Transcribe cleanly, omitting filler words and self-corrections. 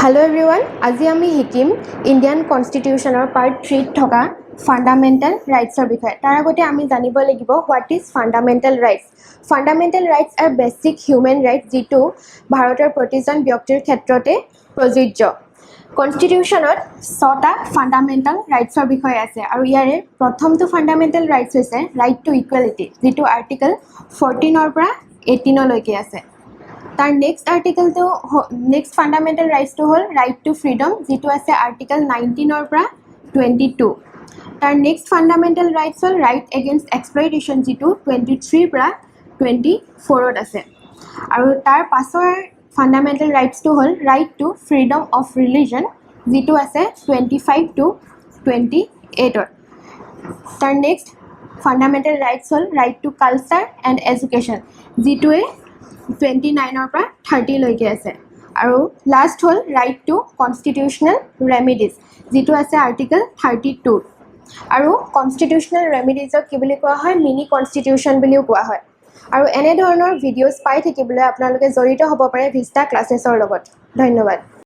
Hello everyone, আজি আমি শিকিম ইণ্ডিয়ান কনষ্টিটিউশ্যনৰ পাৰ্ট 3 থকা ফাণ্ডামেণ্টেল ৰাইটছৰ বিষয়ে। তাৰ আগতে আমি জানিব লাগিব what is fundamental rights. Fundamental rights R basic human rights যিটো ভাৰতৰ প্ৰতিজন ব্যক্তিৰ ক্ষেত্ৰতে প্ৰযোজ্য। কনষ্টিটিউশ্যনত 6টা ফাণ্ডামেণ্টেল ৰাইটছৰ বিষয়ে আছে আৰু ইয়াৰে প্ৰথমটো ফাণ্ডামেণ্টেল ৰাইটছ হৈছে ৰাইট টু ইকুৱেলিটি যিটো আৰ্টিকল 14ৰ পৰা 18লৈকে আছে। তাৰ নেক্সট ফাণ্ডামেণ্টেল ৰাইটছটো হ'ল ৰাইট টু ফ্ৰীডম যিটো আছে আৰ্টিকল 19ৰ পৰা 22। তাৰ নেক্সট ফাণ্ডামেণ্টেল ৰাইটছ হ'ল ৰাইট এগেইনষ্ট এক্সপ্লইটেশ্যন যিটো 23ৰ পৰা 24ত আছে। আৰু তাৰ পাছৰ ফাণ্ডামেণ্টেল ৰাইটছটো হ'ল right to freedom of religion যিটো আছে 25 to 28ত। তাৰ নেক্সট ফাণ্ডামেণ্টেল ৰাইটছ হ'ল right to culture and education যিটোৱে 29ৰ পৰা 30লৈকে আছে। আৰু লাষ্ট হ'ল ৰাইট টু কনষ্টিটিউশ্যনেল ৰেমিডিজ যিটো আছে আৰ্টিকল 32। আৰু কনষ্টিটিউশ্যনেল ৰেমিডিজক কি বুলি কোৱা হয়, মিনি কনষ্টিটিউশ্যন বুলিও কোৱা হয়। আৰু এনেধৰণৰ ভিডিঅ'জ পাই থাকিবলৈ আপোনালোকে জড়িত হ'ব পাৰে ভিষ্টা ক্লাছেছৰ লগত। ধন্যবাদ।